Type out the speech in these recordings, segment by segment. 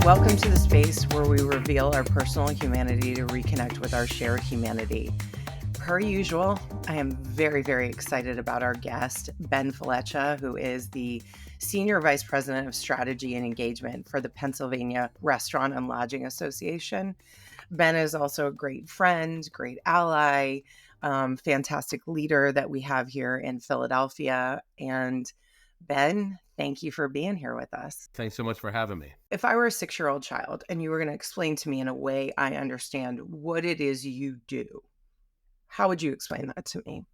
Welcome to the space where we reveal our personal humanity to reconnect with our shared humanity. Per usual, I am very, very excited about our guest, Ben Fileccia, who is the Senior Vice President of Strategy and Engagement for the Pennsylvania Restaurant and Lodging Association. Ben is also a great friend, great ally, fantastic leader that we have here in Philadelphia. And Ben, thank you for being here with us. Thanks so much for having me. If I were a 6-year-old child and you were going to explain to me in a way I understand what it is you do, how would you explain that to me?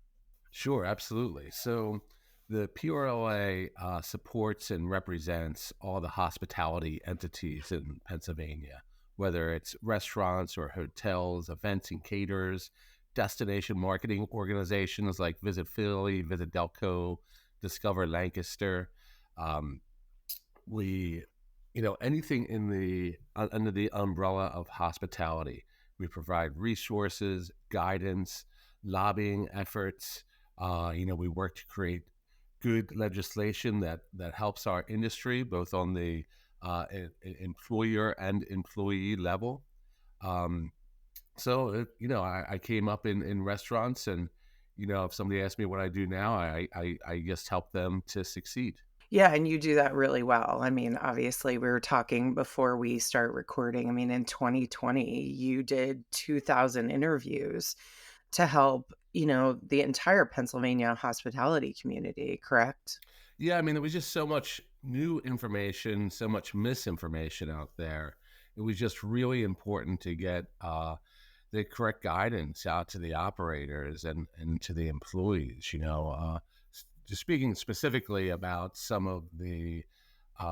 Sure, absolutely. So the PRLA supports and represents all the hospitality entities in Pennsylvania, whether it's restaurants or hotels, events and caterers, destination marketing organizations like Visit Philly, Visit Delco, Discover Lancaster. Um, we, anything in the under the umbrella of hospitality. We provide resources, guidance, lobbying efforts. We work to create good legislation that helps our industry, both on the employer and employee level. Um, I came up in restaurants, and if somebody asked me what I do now, I just help them to succeed. Yeah, and you do that really well. I mean, obviously, we were talking before we start recording. I mean, in 2020, you did 2,000 interviews to help, the entire Pennsylvania hospitality community, correct? Yeah, I mean, there was just so much new information, so much misinformation out there. It was just really important to get the correct guidance out to the operators and to the employees. Just speaking specifically about some of the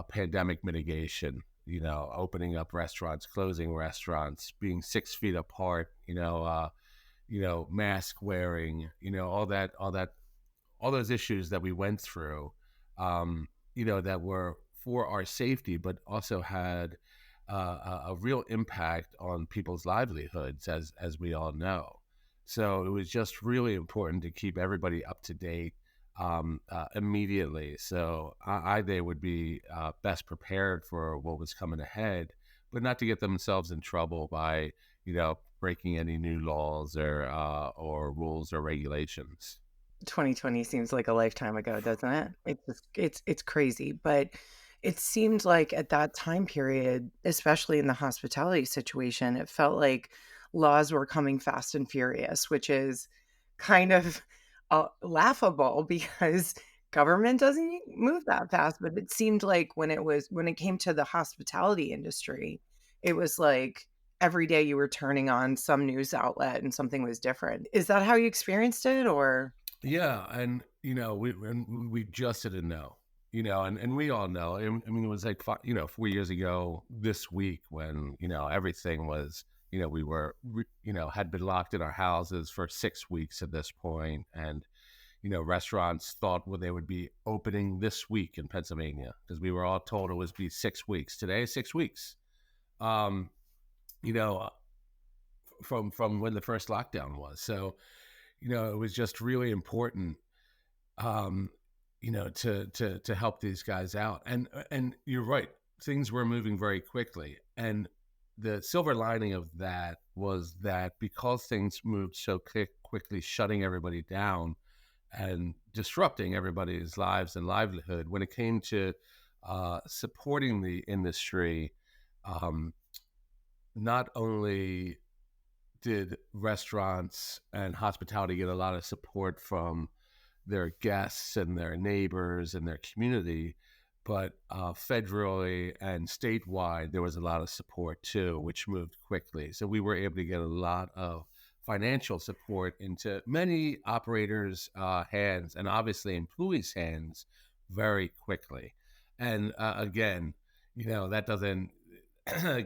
pandemic mitigation. Opening up restaurants, closing restaurants, being 6 feet apart. Mask wearing. All those issues that we went through, that were for our safety, but also had a real impact on people's livelihoods, as we all know. So it was just really important to keep everybody up to date immediately. So they would be best prepared for what was coming ahead, but not to get themselves in trouble by breaking any new laws or rules or regulations. 2020 seems like a lifetime ago, doesn't it? It's crazy, but it seemed like at that time period, especially in the hospitality situation, it felt like laws were coming fast and furious, which is kind of laughable because government doesn't move that fast. But it seemed like when it came to the hospitality industry, it was like every day you were turning on some news outlet and something was different. Is that how you experienced it, or? Yeah, and we just didn't know, and we all know. I mean, it was like 4 years ago this week when everything was, we were had been locked in our houses for 6 weeks at this point, and restaurants thought they would be opening this week in Pennsylvania because we were all told it was be 6 weeks. Today is 6 weeks. Um, you know, from when the first lockdown was. So it was just really important, um, to help these guys out. And you're right, things were moving very quickly. And the silver lining of that was that because things moved so quickly, shutting everybody down and disrupting everybody's lives and livelihood, when it came to supporting the industry, um, not only did restaurants and hospitality get a lot of support from their guests and their neighbors and their community, but federally and statewide, there was a lot of support too, which moved quickly. So we were able to get a lot of financial support into many operators' hands and obviously employees' hands very quickly. And again, that doesn't,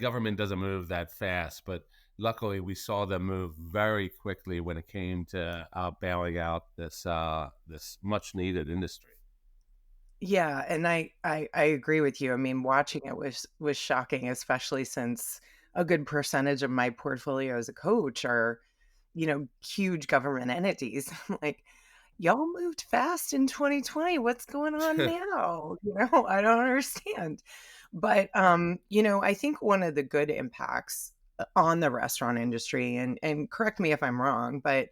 government doesn't move that fast, but luckily we saw them move very quickly when it came to bailing out this much needed industry. Yeah, and I agree with you. I mean, watching it was shocking, especially since a good percentage of my portfolio as a coach are, huge government entities. I'm like, y'all moved fast in 2020. What's going on now? I don't understand. But, I think one of the good impacts on the restaurant industry, and correct me if I'm wrong, but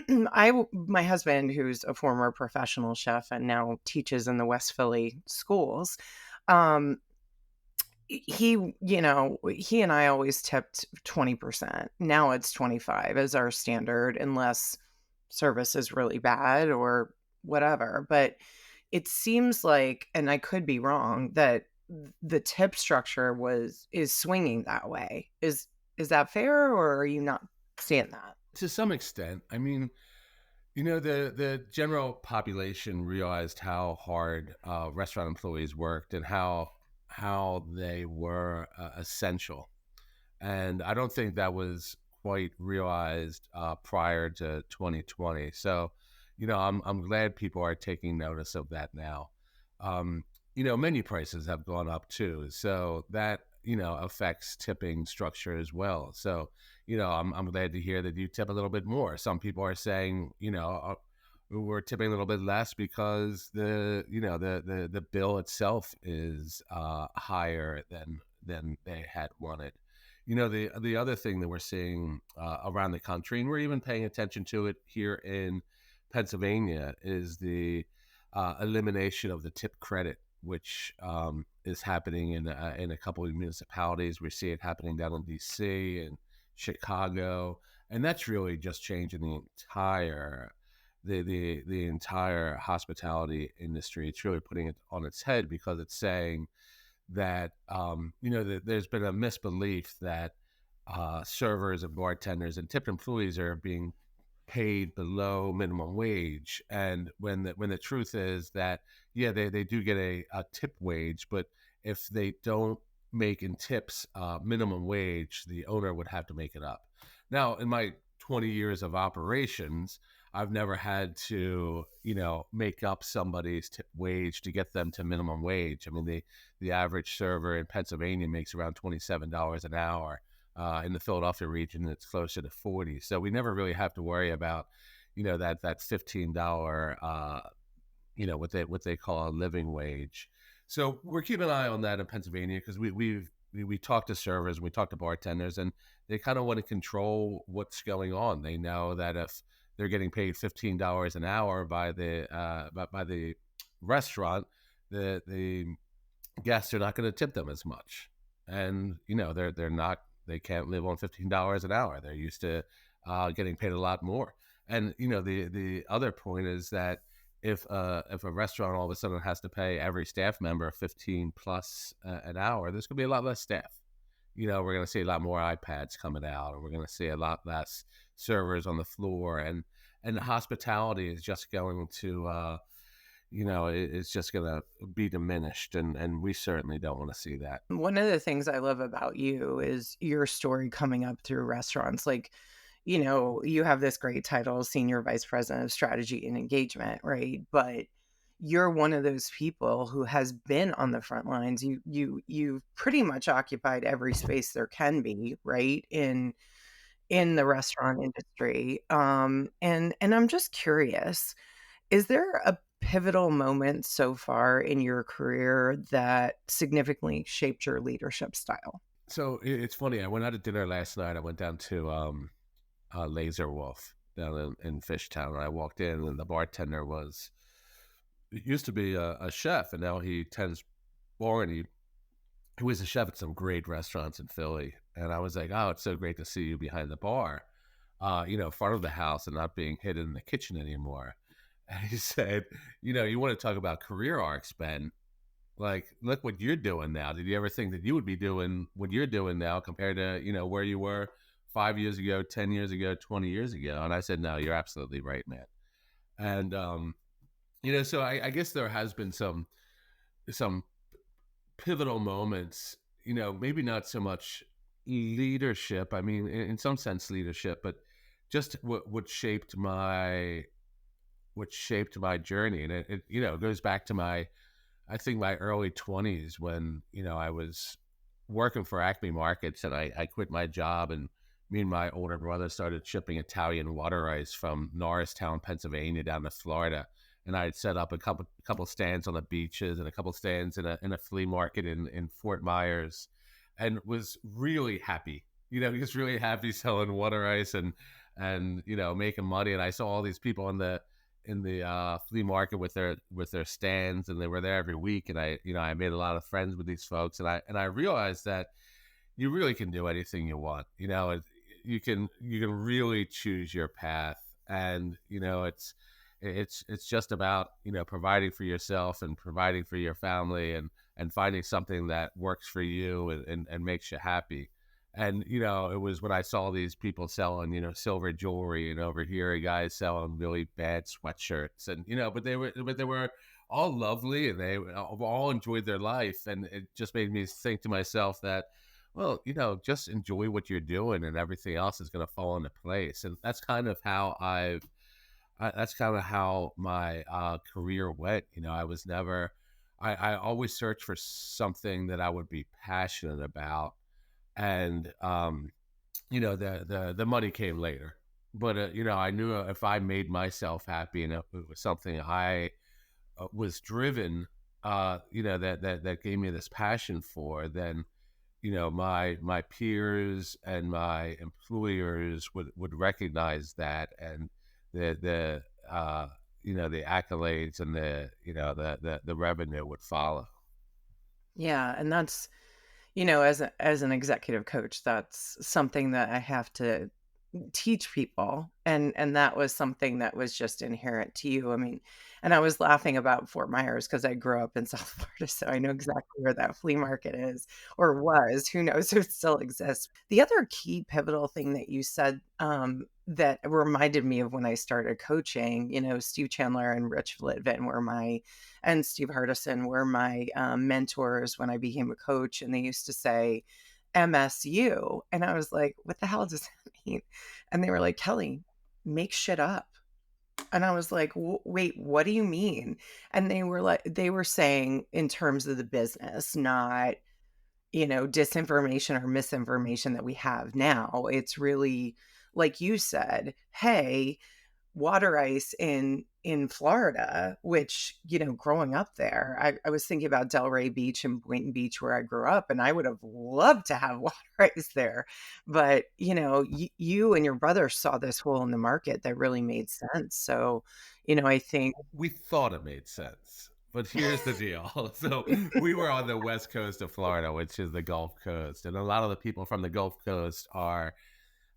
my husband, who's a former professional chef and now teaches in the West Philly schools, um, he and I always tipped 20%. Now it's 25 as our standard unless service is really bad or whatever. But it seems like, and I could be wrong, that the tip structure is swinging that way. Is that fair, or are you not seeing that? To some extent, I mean, the general population realized how hard restaurant employees worked and how they were essential, and I don't think that was quite realized prior to 2020. So, I'm glad people are taking notice of that now. Um, menu prices have gone up too, so that affects tipping structure as well. So, I'm glad to hear that you tip a little bit more. Some people are saying, we're tipping a little bit less because the bill itself is higher than they had wanted. The other thing that we're seeing around the country, and we're even paying attention to it here in Pennsylvania, is the elimination of the tip credit, which is happening in a couple of municipalities. We see it happening down in D.C. and Chicago, and that's really just changing the entire hospitality industry. It's really putting it on its head because it's saying that that there's been a misbelief that servers and bartenders and tipped employees are being paid below minimum wage, and when the truth is that yeah, they do get a tip wage, but if they don't make in tips minimum wage, the owner would have to make it up. Now, in my 20 years of operations, I've never had to make up somebody's tip wage to get them to minimum wage. I mean, the average server in Pennsylvania makes around $27 an hour. In the Philadelphia region, it's closer to 40. So we never really have to worry about, that $15, what they call a living wage. So we're keeping an eye on that in Pennsylvania because we talk to servers, we talk to bartenders, and they kind of want to control what's going on. They know that if they're getting paid $15 an hour by the restaurant, the guests are not going to tip them as much, and they can't live on $15 an hour. They're used to getting paid a lot more. And the other point is that if a restaurant all of a sudden has to pay every staff member 15 plus an hour, there's going to be a lot less staff. We're going to see a lot more iPads coming out, and we're going to see a lot less servers on the floor, and hospitality is just going to it's just going to be diminished, and we certainly don't want to see that. One of the things I love about you is your story coming up through restaurants. Like, you have this great title, Senior Vice President of Strategy and Engagement, right? But you're one of those people who has been on the front lines. You've pretty much occupied every space there can be, right? In the restaurant industry. And I'm just curious, is there a pivotal moment so far in your career that significantly shaped your leadership style? So it's funny. I went out to dinner last night. I went down to Laser Wolf down in Fishtown. And I walked in, and the bartender he used to be a chef, and now he tends more, and he was a chef at some great restaurants in Philly. And I was like, oh, it's so great to see you behind the bar, front of the house, and not being hidden in the kitchen anymore. And he said, you want to talk about career arcs, Ben? Like, look what you're doing now. Did you ever think that you would be doing what you're doing now compared to, where you were 5 years ago, 10 years ago, 20 years ago? And I said, no, you're absolutely right, man. And, so I guess there has been some pivotal moments, maybe not so much leadership. I mean, in some sense leadership, but just what shaped my journey. And it goes back to I think my early 20s when, I was working for Acme Markets, and I quit my job, and me and my older brother started shipping Italian water ice from Norristown, Pennsylvania down to Florida. and I'd set up a couple stands on the beaches and a couple stands in a flea market in Fort Myers, and was really happy. Just really happy selling water ice and making money. And I saw all these people in the flea market with their stands, and they were there every week. And I made a lot of friends with these folks, and I realized that you really can do anything you want. You can really choose your path, and it's just about providing for yourself and providing for your family, and finding something that works for you and makes you happy. And it was when I saw these people selling silver jewelry, and over here guys selling really bad sweatshirts, and but they were all lovely, and they all enjoyed their life. And it just made me think to myself that, well, just enjoy what you're doing, and everything else is going to fall into place. And that's kind of how that's kind of how my career went. I was never, I always searched for something that I would be passionate about. And, the money came later. But, I knew if I made myself happy, and if it was something I was driven, that gave me this passion for, then my peers and my employers would recognize that, and the accolades and the revenue would follow. Yeah, and that's, as an executive coach, that's something that I have to teach people, and that was something that was just inherent to you. I mean, and I was laughing about Fort Myers because I grew up in South Florida, so I know exactly where that flea market is, or was. Who knows if it still exists. The other key pivotal thing that you said, that reminded me of when I started coaching, Steve Chandler and Rich Litvin were and Steve Hardison were my mentors when I became a coach, and they used to say MSU, and I was like, what the hell does that mean? And they were like, Kelly, make shit up. And I was like, wait, what do you mean? And they were saying in terms of the business, not, disinformation or misinformation that we have now. It's really, like you said, hey, water ice in Florida, which, growing up there, I was thinking about Delray Beach and Boynton Beach where I grew up, and I would have loved to have water ice there. But, you and your brother saw this hole in the market that really made sense. So, I think We thought it made sense, but here's the deal. So we were on the west coast of Florida, which is the Gulf Coast, and a lot of the people from the Gulf Coast are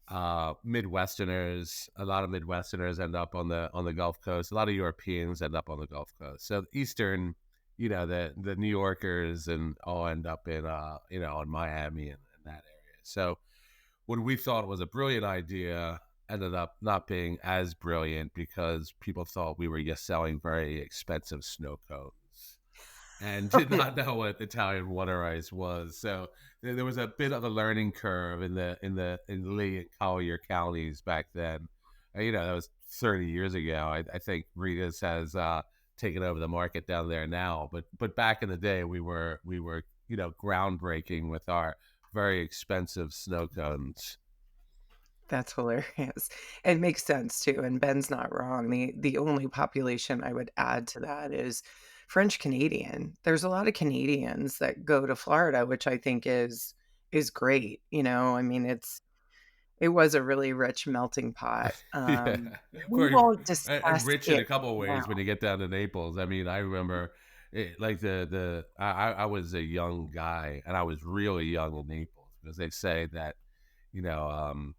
Midwesterners. A lot of Midwesterners end up on the Gulf Coast. A lot of Europeans end up on the Gulf Coast. So Eastern, the New Yorkers and all end up in Miami and that area. So what we thought was a brilliant idea ended up not being as brilliant, because people thought we were just selling very expensive snow cones and oh, did yeah, not know what Italian water ice was. So there was a bit of a learning curve in Lee and Collier counties back then. That was 30 years ago. I think Rita's has taken over the market down there now, but back in the day, we were groundbreaking with our very expensive snow cones. that's hilarious. It makes sense too, and Ben's not wrong. The only population I would add to that is French Canadian. There's a lot of Canadians that go to Florida, which I think is great. I mean, it was a really rich melting pot. Yeah, We very won't and discuss rich in it a couple of now. ways when you get down to Naples. I mean, I remember like I was a young guy, and I was really young in Naples, because they say that you know um,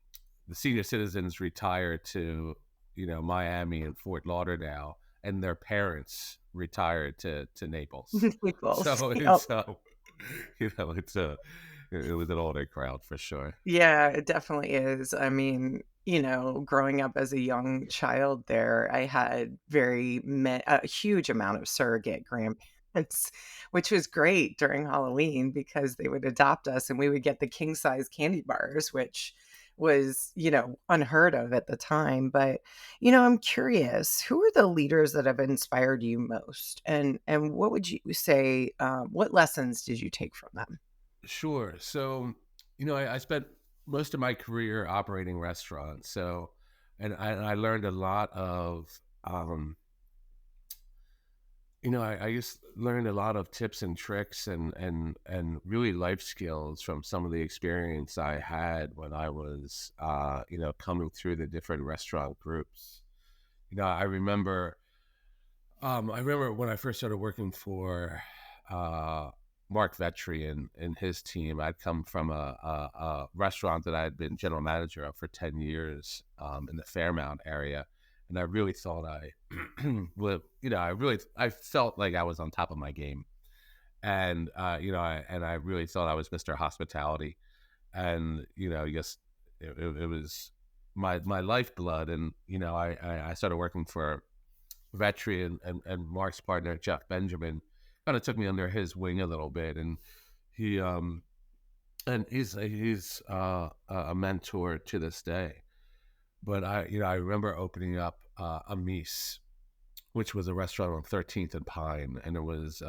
the senior citizens retire to Miami and Fort Lauderdale, and their parents retired to Naples. Naples. So Yep. it was an older crowd for sure. Yeah, it definitely is. I mean, growing up as a young child there, I had a huge amount of surrogate grandparents, which was great during Halloween because they would adopt us and we would get the king size candy bars, which was, unheard of at the time. But, I'm curious, who are the leaders that have inspired you most? And what would you say, what lessons did you take from them? Sure. So, I spent most of my career operating restaurants. So, and I learned a lot of, um, I just learned a lot of tips and tricks and really life skills from some of the experience I had when I was coming through the different restaurant groups. I remember when I first started working for uh, Mark Vetri and his team. I'd come from a restaurant that I had been general manager of for 10 years in the Fairmount area. And I really thought I felt like I was on top of my game. And, I really thought I was Mr. Hospitality. And, yes, it was my lifeblood. And, I started working for Vetri and Mark's partner Jeff Benjamin kind of took me under his wing a little bit, and he he's a mentor to this day. But I remember opening up a Mies, which was a restaurant on 13th and Pine, and it was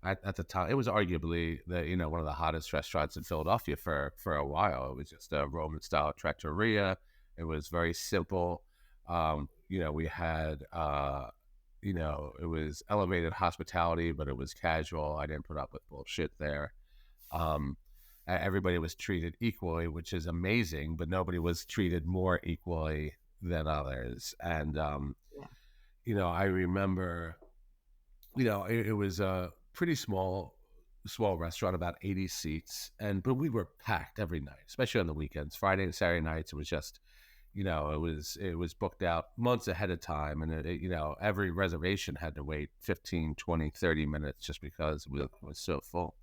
at the time it was arguably one of the hottest restaurants in Philadelphia for a while. It was just a Roman style trattoria. It was very simple. We had it was elevated hospitality, but it was casual. I didn't put up with bullshit there. Um, Everybody was treated equally, which is amazing, but nobody was treated more equally than others. And Yeah. I remember, it was a pretty small restaurant, about 80 seats, but we were packed every night, especially on the weekends. Friday and Saturday nights, it was just it was booked out months ahead of time, and every reservation had to wait 15, 20, 30 minutes just because it was so full.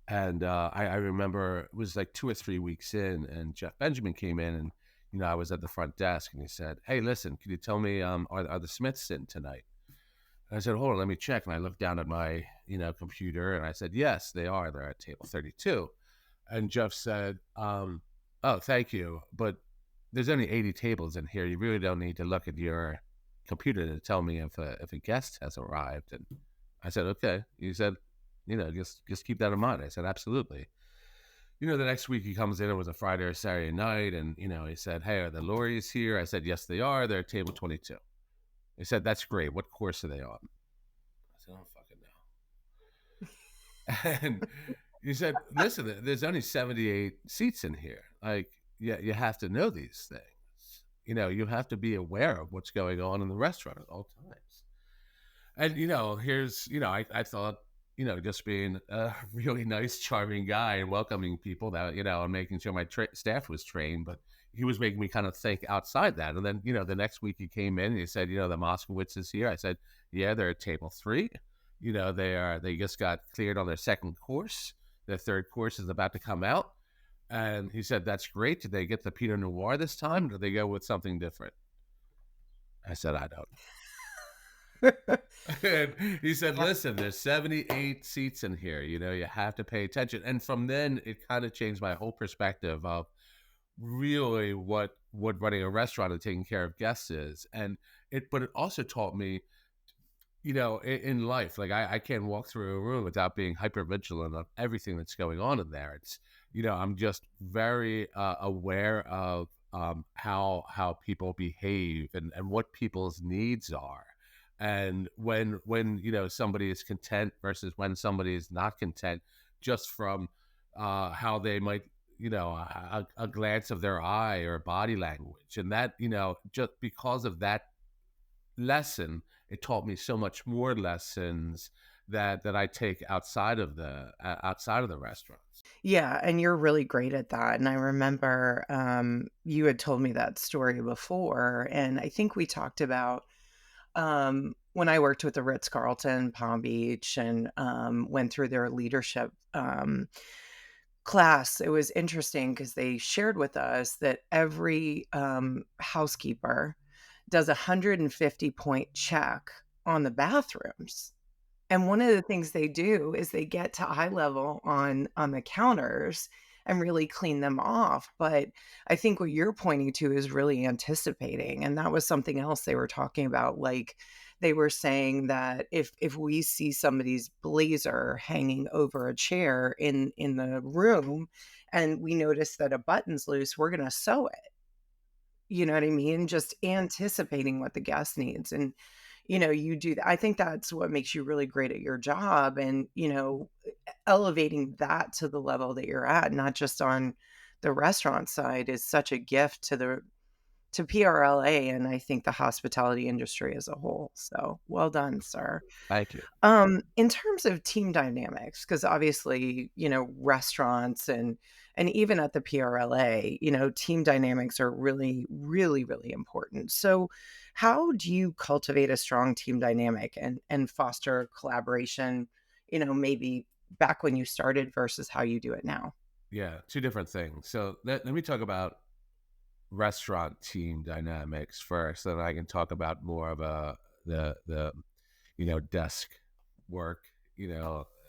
And I remember it was like 2 or 3 weeks in, and Jeff Benjamin came in, and I was at the front desk, and he said, "Hey, listen, can you tell me are the Smiths in tonight?" And I said, "Hold on, let me check." And I looked down at my computer, and I said, "Yes, they are. They're at table 32." And Jeff said, "Oh, thank you, but there's only 80 tables in here. You really don't need to look at your computer to tell me if a guest has arrived." And I said, "Okay." He said, just keep that in mind." I said, "Absolutely." The next week he comes in. It was a Friday or Saturday night, and he said, "Hey, are the Lorries here?" I said, "Yes, they are. They're at table 22." He said, "That's great. What course are they on?" I said, "I don't fucking know." And he said, "Listen, there's only 78 seats in here. Like, yeah, you have to know these things. You have to be aware of what's going on in the restaurant at all times." And here's I thought just being a really nice, charming guy and welcoming people, that and making sure my staff was trained, but he was making me kind of think outside that. And then the next week he came in and he said, "The Moskowitz is here." I said, "Yeah, they're at table 3. They just got cleared on their second course. Their third course is about to come out." And he said, "That's great. Did they get the Pinot Noir this time, or did they go with something different?" I said, "I don't." And he said, "Listen, there's 78 seats in here. You have to pay attention." And from then, it kind of changed my whole perspective of really what running a restaurant and taking care of guests is. But it also taught me, in life, like I can't walk through a room without being hyper vigilant of everything that's going on in there. It's, I'm just very aware of how people behave and what people's needs are. And when somebody is content versus when somebody is not content, just from how they might, a glance of their eye or body language. And that, just because of that lesson, it taught me so much more lessons that I take outside of the restaurants. Yeah, and you're really great at that, and I remember, you had told me that story before, and I think we talked about, when I worked with the Ritz-Carlton, Palm Beach, and, went through their leadership, class. It was interesting because they shared with us that every, housekeeper does a 150-point check on the bathrooms. And one of the things they do is they get to eye level on the counters and really clean them off, but I think what you're pointing to is really anticipating, and that was something else they were talking about, like, they were saying that if we see somebody's blazer hanging over a chair in the room and we notice that a button's loose, we're gonna sew it. You know what I mean? Just anticipating what the guest needs, and you do that. I think that's what makes you really great at your job, and, elevating that to the level that you're at, not just on the restaurant side, is such a gift to PRLA, and I think the hospitality industry as a whole. So, well done, sir. Thank you. In terms of team dynamics, because obviously, restaurants and even at the PRLA, team dynamics are really, really, really important. So, how do you cultivate a strong team dynamic and foster collaboration, maybe back when you started versus how you do it now? Yeah, two different things. So let me talk about restaurant team dynamics first, then I can talk about more of the desk work,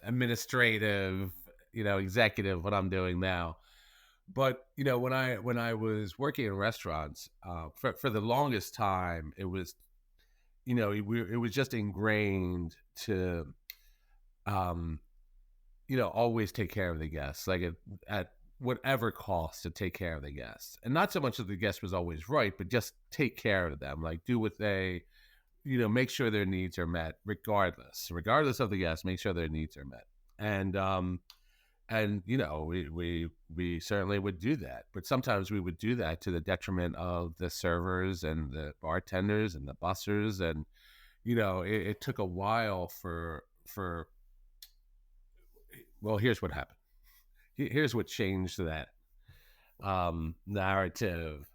administrative, executive, what I'm doing now. But when I was working in restaurants, for the longest time, it was it was just ingrained to um, always take care of the guests, like at whatever cost to take care of the guests. And not so much that the guest was always right, but just take care of them, like do what they, make sure their needs are met, regardless of the guest, make sure their needs are met. And we certainly would do that, but sometimes we would do that to the detriment of the servers and the bartenders and the bussers. And it took a while for well, here's what happened. Here's what changed that narrative.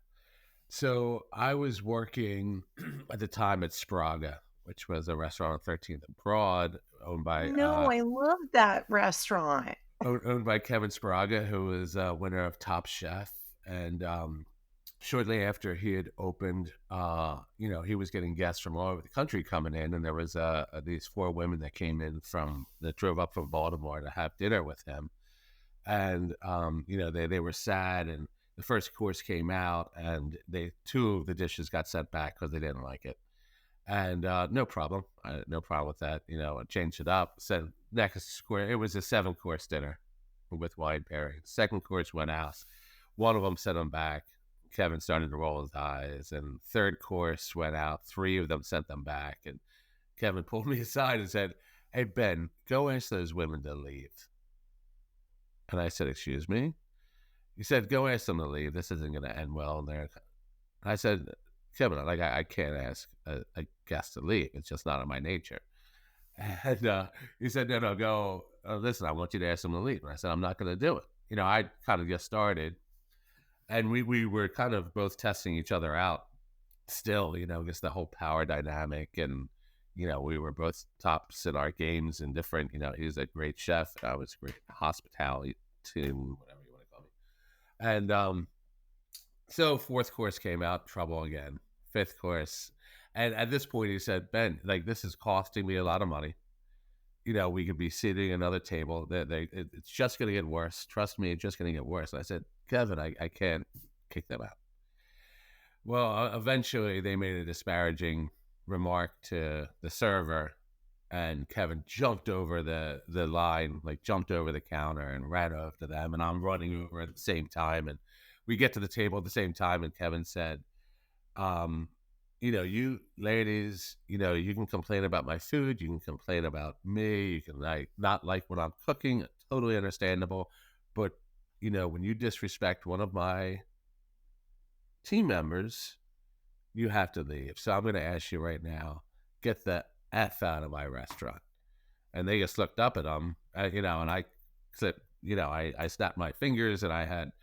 So I was working at the time at Spraga, which was a restaurant on 13th and Broad, owned by No, I love that restaurant. owned by Kevin Spraga, who was a winner of Top Chef. And shortly after he had opened, he was getting guests from all over the country coming in, and there was these four women that came in that drove up from Baltimore to have dinner with him. And they were sad, and the first course came out, and two of the dishes got sent back because they didn't like it. And no problem, no problem with that. I changed it up. Said next course, it was a 7-course dinner with wine pairing. Second course went out. One of them sent them back. Kevin started to roll his eyes. And third course went out. 3 of them sent them back. And Kevin pulled me aside and said, "Hey, Ben, go ask those women to leave." And I said, "Excuse me?" He said, "Go ask them to leave. This isn't going to end well in there." I said, "Kevin, I can't ask a guest to leave. It's just not in my nature." And he said, "No, no, go. Listen, I want you to ask them to leave." And I said, "I'm not going to do it." I kind of just started, and we were kind of both testing each other out still, just the whole power dynamic. And, we were both tops in our games and different, he was a great chef. I was great hospitality team, whatever you want to call me. And so fourth course came out, trouble again. Fifth course. And at this point he said, "Ben, like, this is costing me a lot of money. We could be sitting at another table. It's just going to get worse. Trust me, it's just going to get worse." And I said, "Kevin, I can't kick them out." Well, eventually they made a disparaging remark to the server, and Kevin jumped over the line, like jumped over the counter and ran over to them, and I'm running over at the same time, and we get to the table at the same time, and Kevin said, um, "You ladies, you can complain about my food, you can complain about me, you can not like what I'm cooking, totally understandable, but when you disrespect one of my team members, you have to leave. So I'm going to ask you right now, get the F out of my restaurant." And they just looked up at him, and I said, I snapped my fingers, and I had,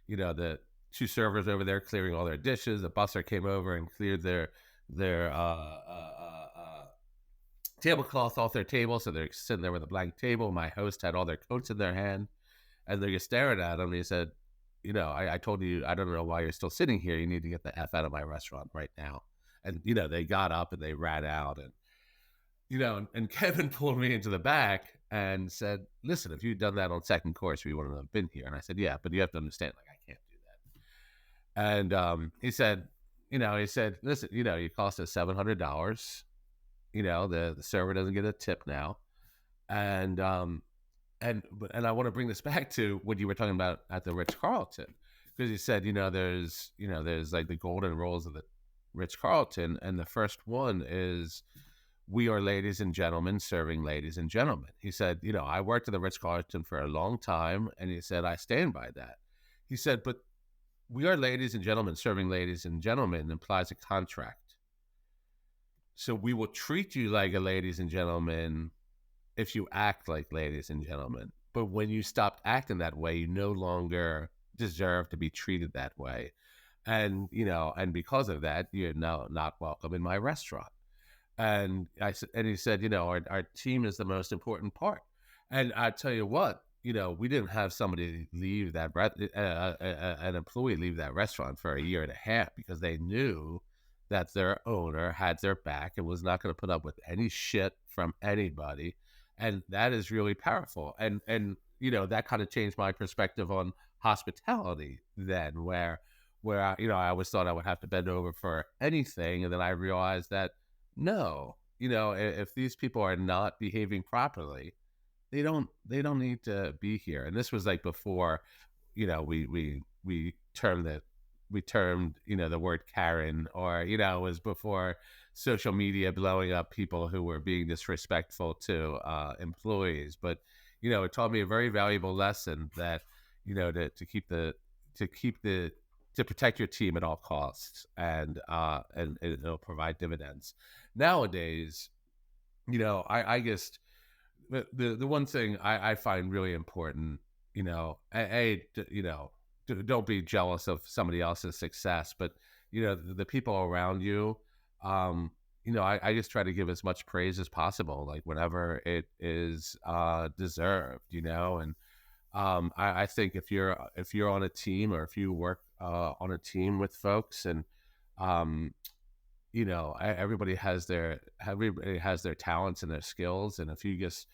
the 2 servers over there clearing all their dishes. The busser came over and cleared their tablecloth off their table. So they're sitting there with a blank table. My host had all their coats in their hand, and they're just staring at him. He said, I told you, I don't know why you're still sitting here. You need to get the F out of my restaurant right now. And, they got up and they ran out. And, and Kevin pulled me into the back and said, "Listen, if you'd done that on second course, we wouldn't have been here." And I said, "Yeah, but you have to understand, like, I can't do that." And he said, "Listen, you cost us $700. The server doesn't get a tip now." And and I want to bring this back to what you were talking about at the Ritz Carlton, because he said, there's like the golden rules of the Ritz Carlton, and the first one is, we are ladies and gentlemen serving ladies and gentlemen. He said, I worked at the Ritz-Carlton for a long time, and he said, I stand by that. He said, but we are ladies and gentlemen serving ladies and gentlemen implies a contract. So we will treat you like a ladies and gentlemen if you act like ladies and gentlemen. But when you stopped acting that way, you no longer deserve to be treated that way. And because of that, you're now not welcome in my restaurant. And and he said, our team is the most important part. And I tell you what, we didn't have somebody leave an employee leave that restaurant for a year and a half because they knew that their owner had their back and was not going to put up with any shit from anybody. And that is really powerful. And that kind of changed my perspective on hospitality then, where I always thought I would have to bend over for anything. And then I realized that no, if these people are not behaving properly, they don't need to be here. And this was like before, we termed the word Karen, or it was before social media blowing up people who were being disrespectful to employees. But it taught me a very valuable lesson that to protect your team at all costs, and it'll provide dividends. Nowadays, I guess the one thing I find really important, don't be jealous of somebody else's success, but the people around you, I just try to give as much praise as possible, like whenever it is deserved, and I think if you're on a team, or if you work on a team with folks, and um, everybody has their talents and their skills, and if you just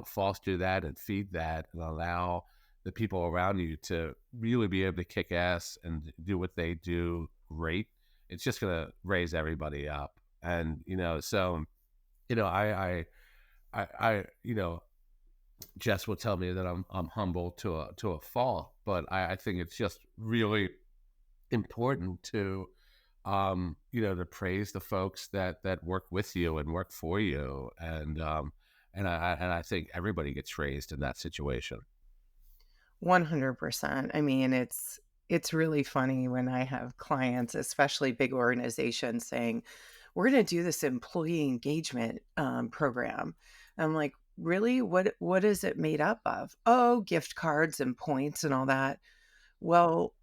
foster that and feed that and allow the people around you to really be able to kick ass and do what they do great, it's just going to raise everybody up. And so I Jess will tell me that I'm humble to a fault, but I think it's just really important to praise the folks that work with you and work for you. And I think everybody gets raised in that situation. 100%. I mean, it's really funny when I have clients, especially big organizations, saying, "We're going to do this employee engagement program." I'm like, "Really? What is it made up of?" "Oh, gift cards and points and all that." Well,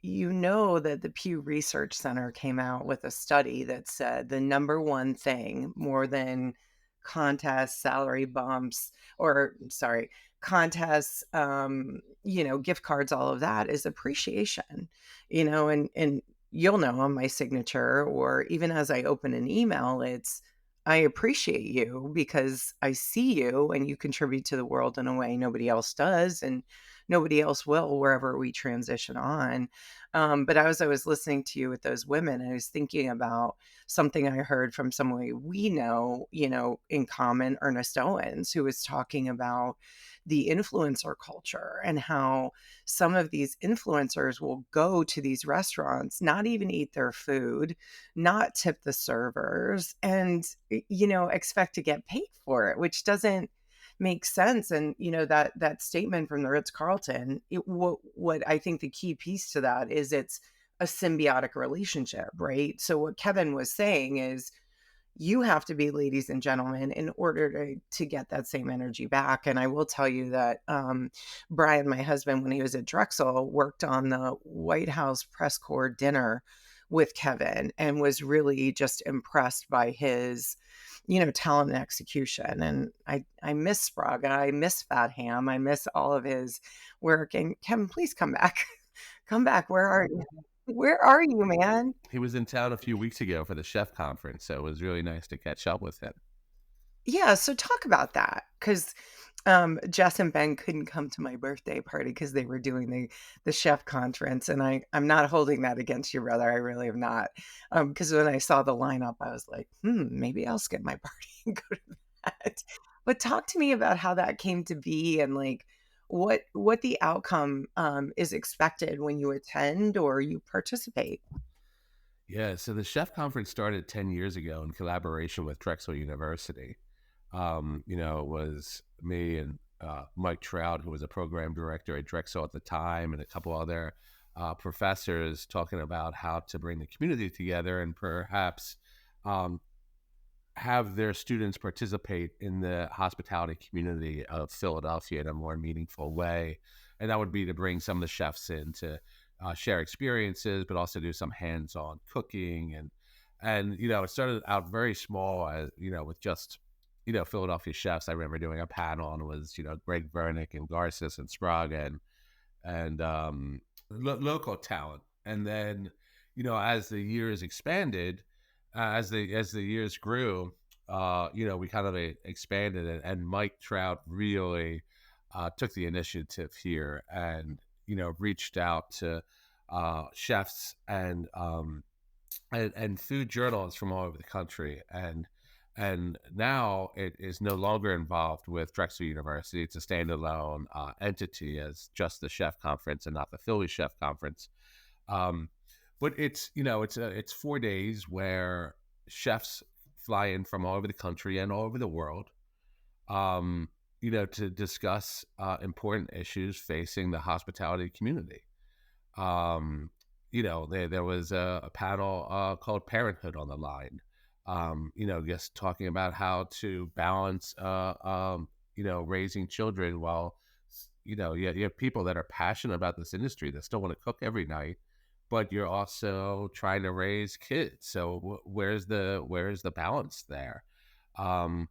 you know that the Pew Research Center came out with a study that said the number one thing more than contests, salary bumps, or sorry, contests, gift cards, all of that is appreciation, and you'll know on my signature, or even as I open an email, it's I appreciate you because I see you and you contribute to the world in a way nobody else does. And nobody else will wherever we transition on. But as I was listening to you with those women, I was thinking about something I heard from somebody we know, in common, Ernest Owens, who was talking about the influencer culture and how some of these influencers will go to these restaurants, not even eat their food, not tip the servers, and expect to get paid for it, which doesn't makes sense. And that statement from the Ritz-Carlton, what I think the key piece to that is it's a symbiotic relationship, right? So what Kevin was saying is you have to be ladies and gentlemen in order to get that same energy back. And I will tell you that Brian, my husband, when he was at Drexel, worked on the White House press corps dinner with Kevin and was really just impressed by his talent and execution. And I miss Sprague, I miss Fat Ham, I miss all of his work. And Kevin, please come back. Come back. Where are you? Where are you, man? He was in town a few weeks ago for the chef conference, so it was really nice to catch up with him. Yeah, so talk about that, because Jess and Ben couldn't come to my birthday party because they were doing the chef conference, and I'm not holding that against you, brother, I really am not, because when I saw the lineup, I was like, maybe I'll skip my party and go to that." But talk to me about how that came to be and, like, what the outcome, is expected when you attend or you participate. Yeah, so the chef conference started 10 years ago in collaboration with Drexel University. It was me and Mike Trout, who was a program director at Drexel at the time, and a couple other professors talking about how to bring the community together and perhaps um, have their students participate in the hospitality community of Philadelphia in a more meaningful way. And that would be to bring some of the chefs in to share experiences, but also do some hands-on cooking. And it started out very small, as with just Philadelphia chefs. I remember doing a panel, and it was Greg Vernick and Garces and Sprague and local talent. And then as the years expanded, as the years grew, we kind of expanded it, and Mike Trout really took the initiative here, and reached out to chefs and food journalists from all over the country, and now it is no longer involved with Drexel University. It's a standalone entity as just the Chef Conference and not the Philly Chef Conference. Um, but it's 4 days where chefs fly in from all over the country and all over the world, to discuss important issues facing the hospitality community. Um, there was a panel called Parenthood on the line. Just talking about how to balance, raising children while, you have people that are passionate about this industry that still want to cook every night, but you're also trying to raise kids. So where's the balance there? Um,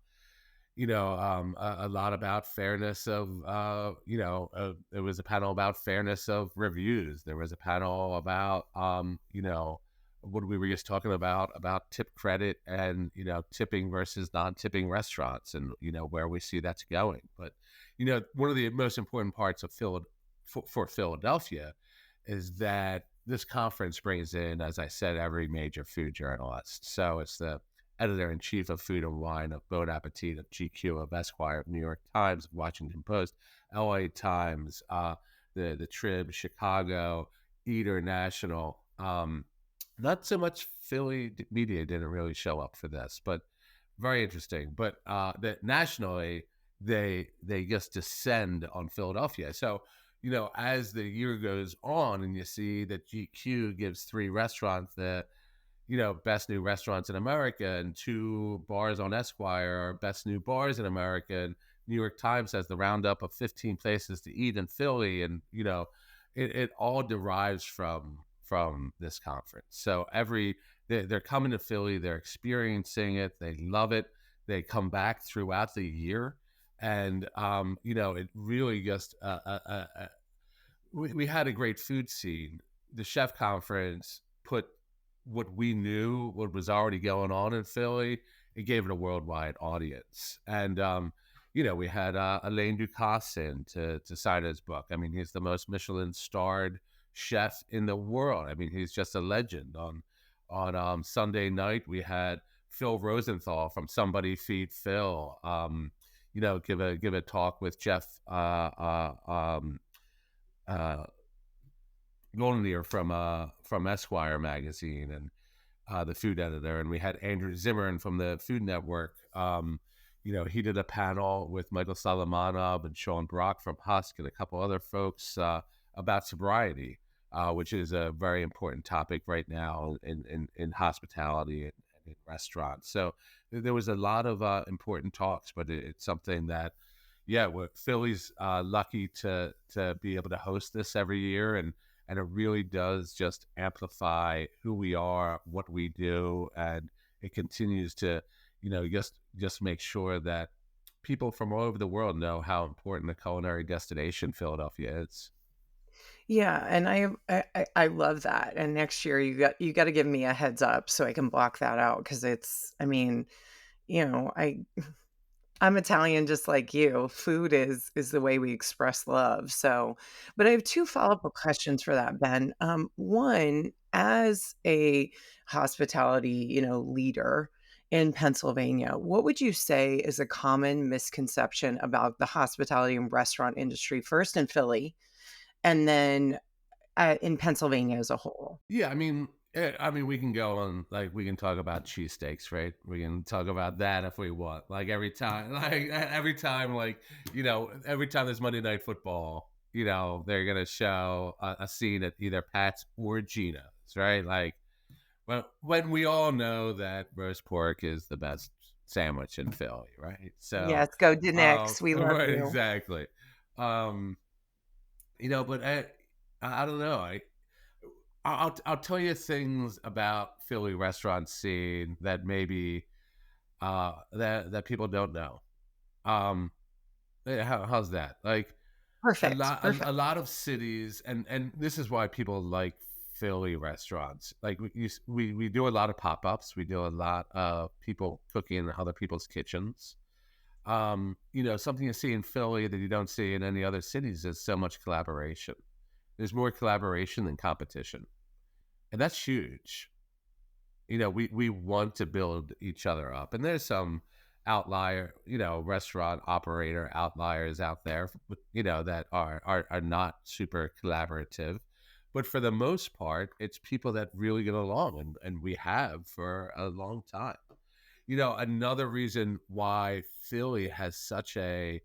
a lot about fairness of, there was a panel about fairness of reviews. There was a panel about, what we were just talking about tip credit and, tipping versus non-tipping restaurants and, where we see that's going. But, one of the most important parts of for Philadelphia is that this conference brings in, as I said, every major food journalist. So it's the editor in chief of Food and Wine, of Bon Appetit, of GQ, of Esquire, of New York Times, of Washington Post, LA Times, the Trib, Chicago, Eater National. Not so much Philly media didn't really show up for this, but very interesting. But that nationally, they just descend on Philadelphia. So as the year goes on, and you see that GQ gives three restaurants the best new restaurants in America, and two bars on Esquire are best new bars in America. And New York Times has the roundup of 15 places to eat in Philly. And, it all derives from this conference. So they're coming to Philly, they're experiencing it, they love it. They come back throughout the year. And, it really just, we had a great food scene. The chef conference put what was already going on in Philly, it gave it a worldwide audience. And, we had Alain Ducasse in to sign his book. I mean, he's the most Michelin starred chef in the world. I mean, he's just a legend. On Sunday night, we had Phil Rosenthal from Somebody Feed Phil, give a talk with Jeff uh, Golnier from Esquire magazine, and the food editor. And we had Andrew Zimmern from the Food Network. He did a panel with Michael Solomonov and Sean Brock from Husk and a couple other folks about sobriety, which is a very important topic right now in hospitality and in restaurants. So there was a lot of important talks, but it's something that, yeah, Philly's lucky to be able to host this every year, and it really does just amplify who we are, what we do, and it continues to, just make sure that people from all over the world know how important a culinary destination Philadelphia is. Yeah, and I love that, and next year you gotta give me a heads up so I can block that out because it's I mean, you know, I'm Italian just like you. Food is the way we express love. So, but I have 2 follow-up questions for that, Ben. One, as a hospitality, leader in Pennsylvania, what would you say is a common misconception about the hospitality and restaurant industry, first in Philly and then, in Pennsylvania as a whole? Yeah, I mean, I mean, we can go on, like, we can talk about cheesesteaks, right? We can talk about that if we want. Like every time, every time there's Monday Night Football, they're gonna show a scene at either Pat's or Gino's, right? Like, well, when we all know that roast pork is the best sandwich in Philly, right? So, Yes, go Knicks, we love right, you. exactly. Um, but I don't know. I'll tell you things about Philly restaurant scene that maybe that people don't know. Um, how's that? Like Perfect, a perfect. lot of cities, and this is why people like Philly restaurants. Like we do a lot of pop ups. We do a lot of people cooking in other people's kitchens. Something you see in Philly that you don't see in any other cities is so much collaboration. There's more collaboration than competition, and that's huge. We want to build each other up, and there's some outlier, restaurant operator outliers out there, that are not super collaborative. But for the most part, it's people that really get along, and we have for a long time. Another reason why Philly has such a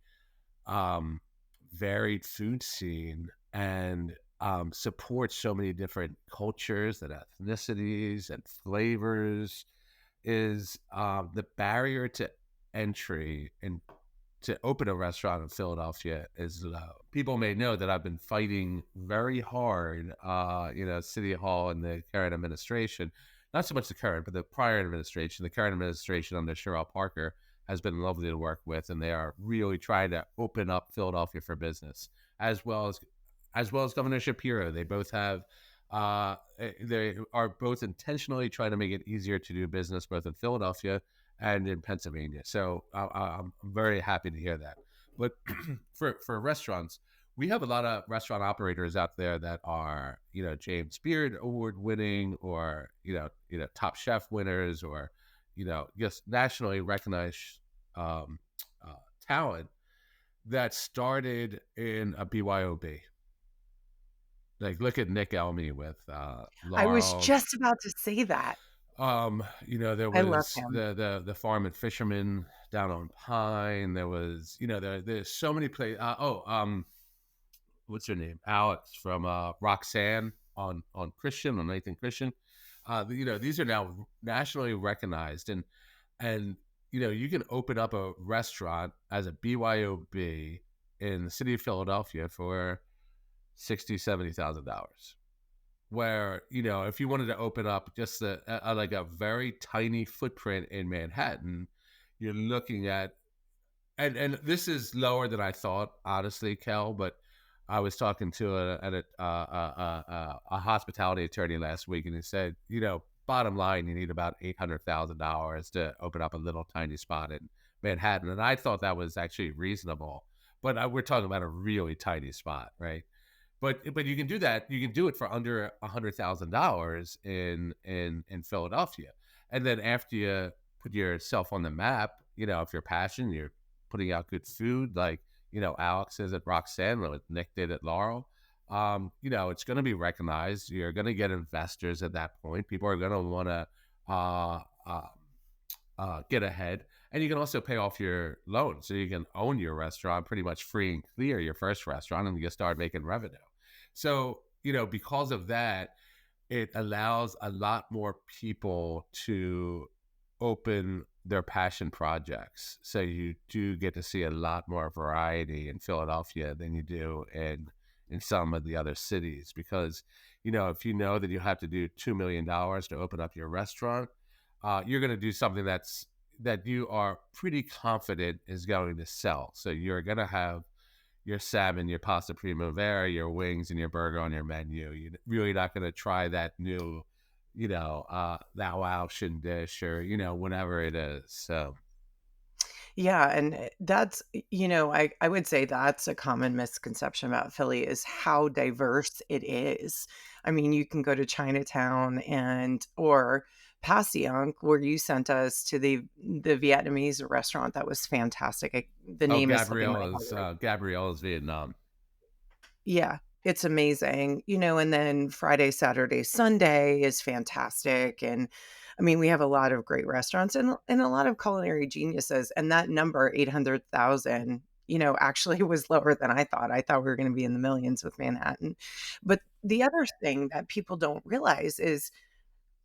um, varied food scene and supports so many different cultures and ethnicities and flavors is the barrier to entry and to open a restaurant in Philadelphia is low. People may know that I've been fighting very hard, City Hall and the current administration, not so much the current, but the prior administration. The current administration under Sherelle Parker has been lovely to work with, and they are really trying to open up Philadelphia for business, as well as Governor Shapiro. They are both intentionally trying to make it easier to do business both in Philadelphia and in Pennsylvania. So I'm very happy to hear that. But for restaurants, we have a lot of restaurant operators out there that are, James Beard award winning, or Top Chef winners, or just nationally recognized um, talent that started in a BYOB. Like, look at Nick Elmy with I was Laurel. just about to say that. There I love was him. the farm and fisherman down on Pine. There was, there's so many places. What's her name? Alex from Roxanne on Christian, on Nathan Christian. These are now nationally recognized, and you can open up a restaurant as a BYOB in the city of Philadelphia for $60,000, $70,000. Where if you wanted to open up just like a very tiny footprint in Manhattan, you're looking at, and this is lower than I thought, honestly, Kel. But I was talking to a hospitality attorney last week, and he said, bottom line, you need about $800,000 to open up a little tiny spot in Manhattan, and I thought that was actually reasonable. But we're talking about a really tiny spot, right? But you can do that. You can do it for under $100,000 in Philadelphia, and then after you put yourself on the map, if you're passionate, you're putting out good food, like Alex is at Roxanne, or Nick did at Laurel. It's going to be recognized. You're going to get investors at that point. People are going to want to uh, uh, get ahead, and you can also pay off your loan, so you can own your restaurant pretty much free and clear, your first restaurant, and you start making revenue. So because of that, it allows a lot more people to open their passion projects. So you do get to see a lot more variety in Philadelphia than you do in some of the other cities, because if you know that you have to do $2 million to open up your restaurant, you're going to do something that you are pretty confident is going to sell. So you're going to have your salmon, your pasta primavera, your wings, and your burger on your menu. You're really not going to try that new, that Laotian dish, or whatever it is. So Yeah, and that's I would say that's a common misconception about Philly is how diverse it is. I mean, you can go to Chinatown or Passyunk, where you sent us to the Vietnamese restaurant that was fantastic. The oh, name is slipping my head right. Gabriella's Vietnam. Yeah. It's amazing, and then Friday, Saturday, Sunday is fantastic, and, I mean, we have a lot of great restaurants and a lot of culinary geniuses, and that number, 800,000, actually was lower than I thought. I thought we were gonna be in the millions with Manhattan. But the other thing that people don't realize is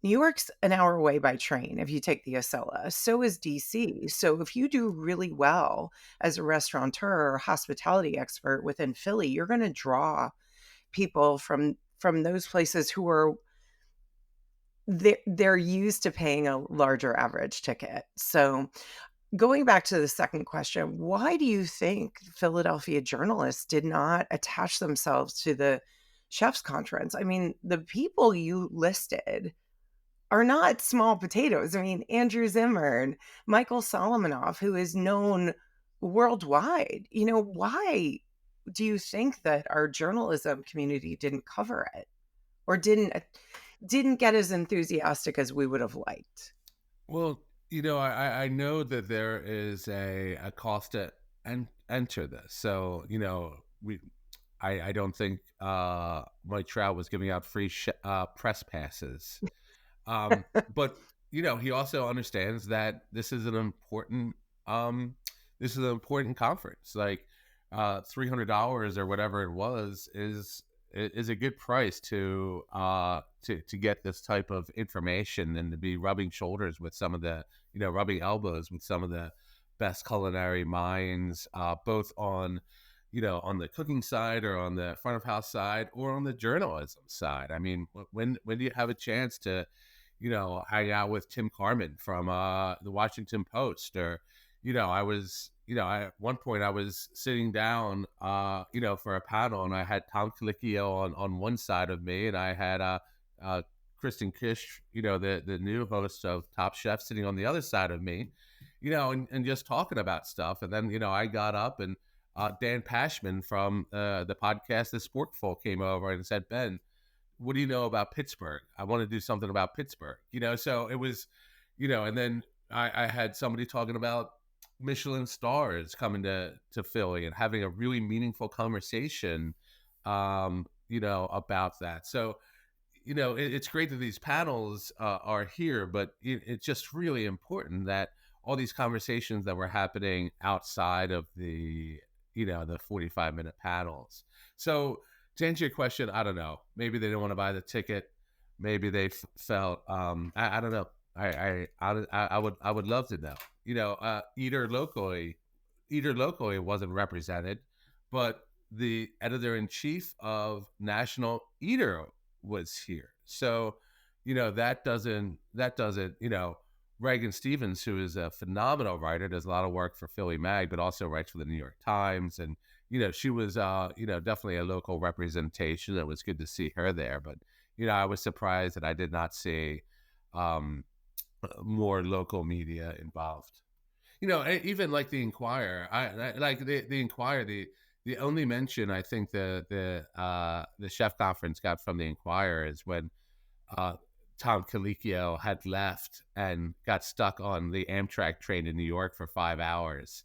New York's an hour away by train if you take the Acela. So is DC. So if you do really well as a restaurateur or hospitality expert within Philly, you're gonna draw people from those places who are they're used to paying a larger average ticket. So, going back to the second question, why do you think Philadelphia journalists did not attach themselves to the chef's conference? I mean, the people you listed are not small potatoes. I mean, Andrew Zimmern, Michael Solomonoff, who is known worldwide. Why do you think that our journalism community didn't cover it or didn't get as enthusiastic as we would have liked? Well, I know that there is a cost to enter this. So, I don't think Mike Trout was giving out free press passes. But he also understands that um, this is an important conference. Like $300 or whatever it was is a good price to get this type of information and to be rubbing shoulders with some of the rubbing elbows with some of the best culinary minds, both on on the cooking side or on the front of house side or on the journalism side. I mean, when do you have a chance to hang out with Tim Carmen from the Washington Post? Or, I was, at one point I was sitting down, for a panel, and I had Tom Colicchio on one side of me, and I had Kristen Kish, the new host of Top Chef, sitting on the other side of me, and just talking about stuff. And then, I got up and Dan Pashman from the podcast The Sporkful came over and said, Ben, what do you know about Pittsburgh? I want to do something about Pittsburgh, so it was, and then I had somebody talking about Michelin stars coming to Philly and having a really meaningful conversation, about that. So, it's great that these panels are here, but it's just really important that all these conversations that were happening outside of the 45-minute panels. So, to answer your question, I don't know. Maybe they didn't want to buy the ticket. Maybe they felt I don't know. I would love to know. Eater locally wasn't represented, but the editor in chief of National Eater was here. So, that doesn't Reagan Stevens, who is a phenomenal writer, does a lot of work for Philly Mag, but also writes for the New York Times. And, she was, definitely a local representation. It was good to see her there. But, I was surprised that I did not see um, more local media involved. Even like the Inquirer, I like the Inquirer, the only mention I think the chef conference got from the Inquirer is when uh, Tom Colicchio had left and got stuck on the Amtrak train in New York for 5 hours.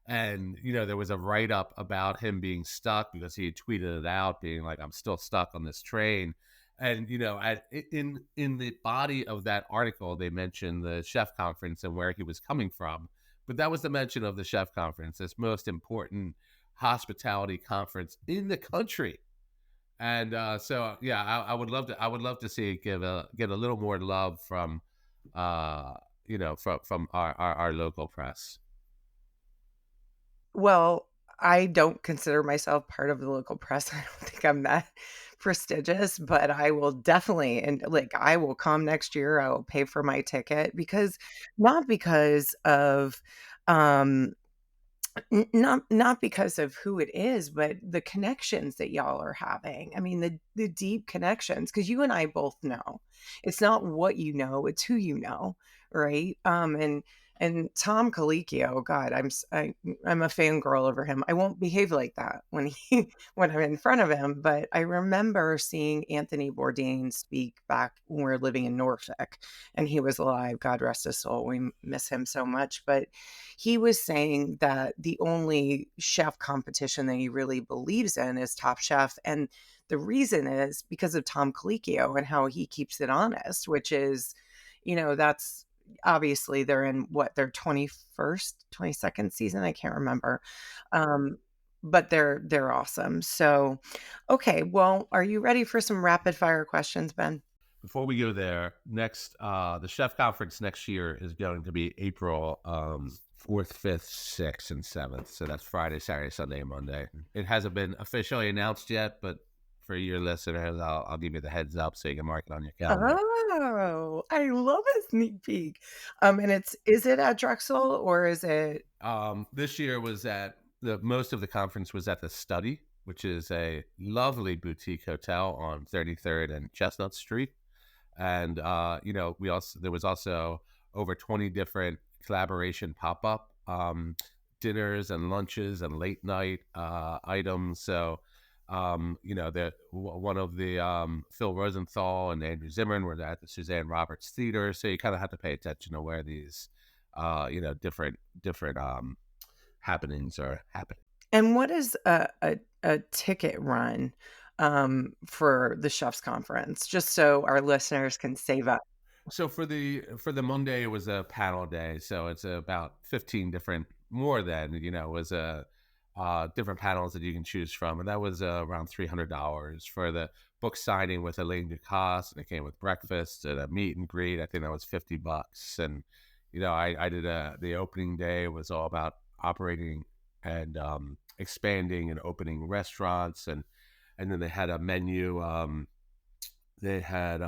And, there was a write up about him being stuck because he had tweeted it out, being like, I'm still stuck on this train. And, in the body of that article, they mentioned the chef conference and where he was coming from. But that was the mention of the chef conference, this most important hospitality conference in the country. And so, yeah, I would love to see it get a little more love from, from our local press. Well, I don't consider myself part of the local press. I don't think I'm that prestigious, but I will definitely and, like, I will come next year. I will pay for my ticket because not because of, um not because of who it is, but the connections that y'all are having. I mean, the deep connections, because you and I both know. It's not what you know, it's who you know, right? And Tom Colicchio, God, I'm a fangirl over him. I won't behave like that when he when I'm in front of him, but I remember seeing Anthony Bourdain speak back when we were living in Norfolk, and he was alive, God rest his soul. We miss him so much, but he was saying that the only chef competition that he really believes in is Top Chef, and The reason is because of Tom Colicchio and how he keeps it honest, which is, that's obviously they're in what, their 21st, 22nd season, I can't remember. Um, but they're awesome. So, okay, well, are you ready for some rapid fire questions, Ben? Before we go there, next the chef conference next year is going to be April 4th, 5th, 6th, and 7th. So that's Friday, Saturday, Sunday, and Monday. It hasn't been officially announced yet, but for your listeners, I'll give you the heads up so you can mark it on your calendar. Oh, I love a sneak peek. And is it at Drexel or is it This year was at the most of the conference was at the Study, which is a lovely boutique hotel on 33rd and Chestnut Street. And we also there was also over 20 different collaboration pop-up dinners and lunches and late night items. So one of the Phil Rosenthal and Andrew Zimmern were at the Suzanne Roberts Theater. So you kind of have to pay attention to where these different happenings are happening. and what is a ticket run for the chef's conference? Just so our listeners can save up. So for the Monday, it was a panel day. So it's about 15 different, more than, it was a different panels that you can choose from. And that was around $300 for the book signing with Elaine Ducasse. And it came with breakfast and a meet and greet. I think that was $50. And, I did the opening day was all about operating and expanding and opening restaurants. And then they had a menu. They had,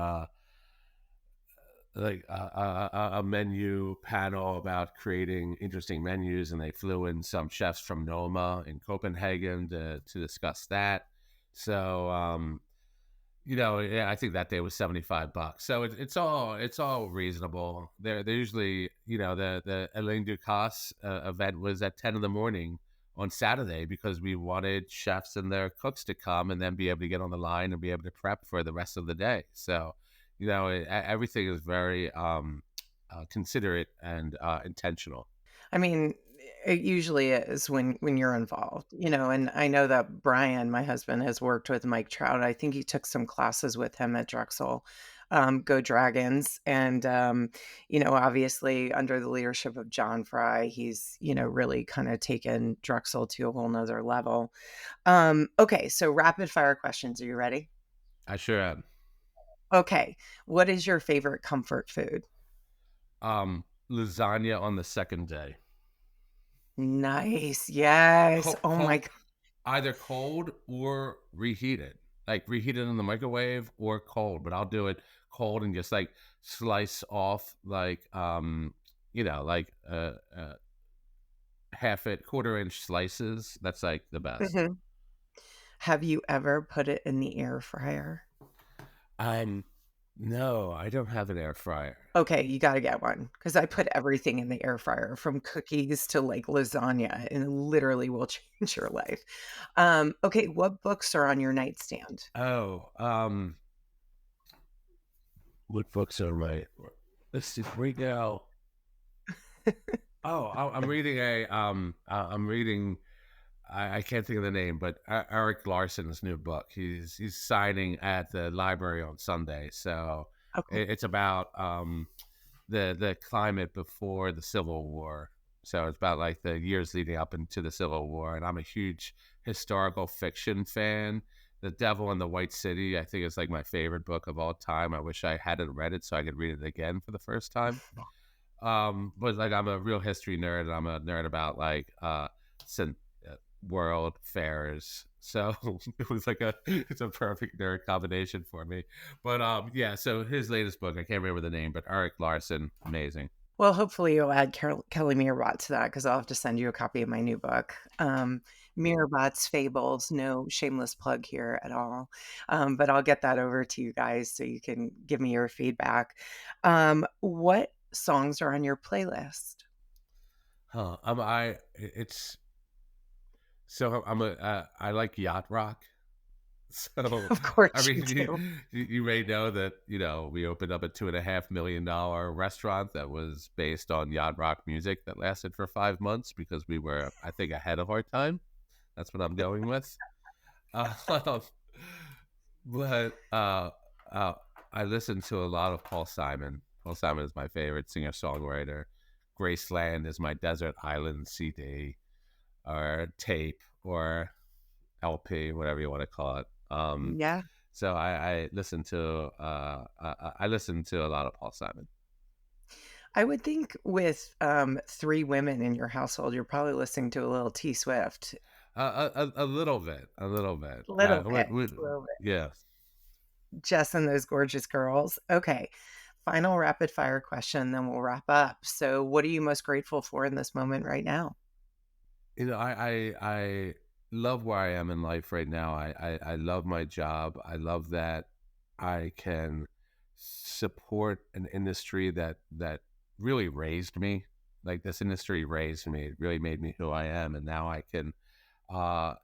like a menu panel about creating interesting menus, and they flew in some chefs from Noma in Copenhagen to discuss that. So yeah, I think that day was $75. So it's all reasonable. They're usually, the Elaine Ducasse event was at 10 in the morning on Saturday because we wanted chefs and their cooks to come and then be able to get on the line and be able to prep for the rest of the day. So everything is very considerate and intentional. I mean, it usually is when you're involved, and I know that Brian, my husband, has worked with Mike Trout. I think he took some classes with him at Drexel, Go Dragons. And, obviously under the leadership of John Fry, he's, really kind of taken Drexel to a whole nother level. Okay, so rapid fire questions. Are you ready? I sure am. Okay. What is your favorite comfort food? Lasagna on the second day. Nice. Yes. Cold, Oh my cold, either cold or reheated. Like reheated in the microwave or cold, but I'll do it cold and just like slice off like half it, quarter-inch slices. That's like the best. God. Have you ever put it in the air fryer? I'm No, I don't have an air fryer. Okay, you gotta get one because I put everything in the air fryer from cookies to, like, lasagna, and it literally will change your life. Okay, what books are on your nightstand? Oh, what books are my? Let's see. Right now. Oh, I'm reading I'm reading. I can't think of the name, but Eric Larson's new book. He's signing at the library on Sunday, so Okay. it's about the climate before the Civil War. So it's about like the years leading up into the Civil War, and I'm a huge historical fiction fan. The Devil in the White City, I think, is like my favorite book of all time. I wish I hadn't read it so I could read it again for the first time. But like I'm a real history nerd, and I'm a nerd about like cin- world fairs. So it was like it's a perfect nerd combination for me. But yeah, so his latest book, I can't remember the name, but Eric Larson, amazing. Well, hopefully you'll add Kelly Meerbott to that because 'cause I'll have to send you a copy of my new book. Meerbott's Fables, no shameless plug here at all, but I'll get that over to you guys so you can give me your feedback. What songs are on your playlist? Huh. It's so I'm a I like yacht rock. So, Of I course you mean, do. you may know that, we opened up a $2.5 million restaurant that was based on yacht rock music that lasted for 5 months because we were, I think, ahead of our time. That's what I'm going with. Uh, But uh, I listen to a lot of Paul Simon. Paul Simon is my favorite singer songwriter. Graceland is my desert island CD or tape or LP, whatever you want to call it. Yeah. So I listen to I listen to a lot of Paul Simon. I would think with, 3 women in your household, you're probably listening to a little T Swift. A little bit, a little bit. Little bit, We little bit. yeah. Jess and those gorgeous girls. Okay, final rapid fire question, then we'll wrap up. So what are you most grateful for in this moment right now? I love where I am in life right now. I love my job. I love that I can support an industry that really raised me. Like this industry raised me. It really made me who I am, and now I can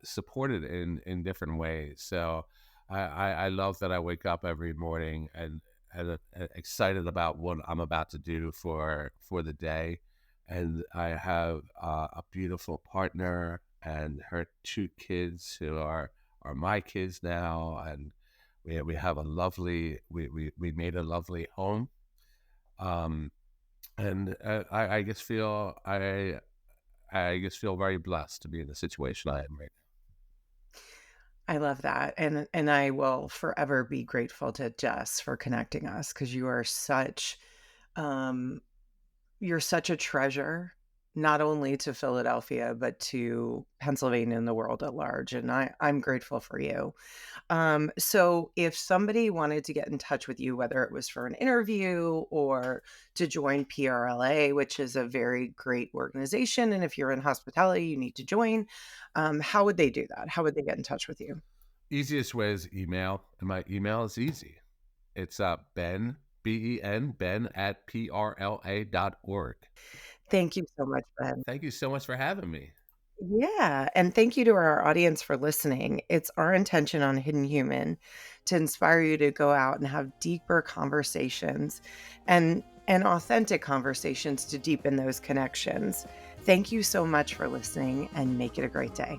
support it in different ways. So I love that I wake up every morning and excited about what I'm about to do for the day. And I have a beautiful partner and her two kids who are my kids now, and we have a lovely we made a lovely home. Um, and I just feel I just feel very blessed to be in the situation I am right I love that, and I will forever be grateful to Jess for connecting us because you are um you're such a treasure, not only to Philadelphia, but to Pennsylvania and the world at large, and I'm grateful for you. So if somebody wanted to get in touch with you, whether it was for an interview or to join PRLA, which is a very great organization, and if you're in hospitality, you need to join, how would they do that? How would they get in touch with you? now. Easiest way is email, and my email is easy. It's Ben Ben at PRLA.org. Thank you so much, Ben. Thank you so much for having me. Yeah, and thank you to our audience for listening. It's our intention on Hidden Human to inspire you to go out and have deeper conversations and authentic conversations to deepen those connections. Thank you so much for listening and make it a great day.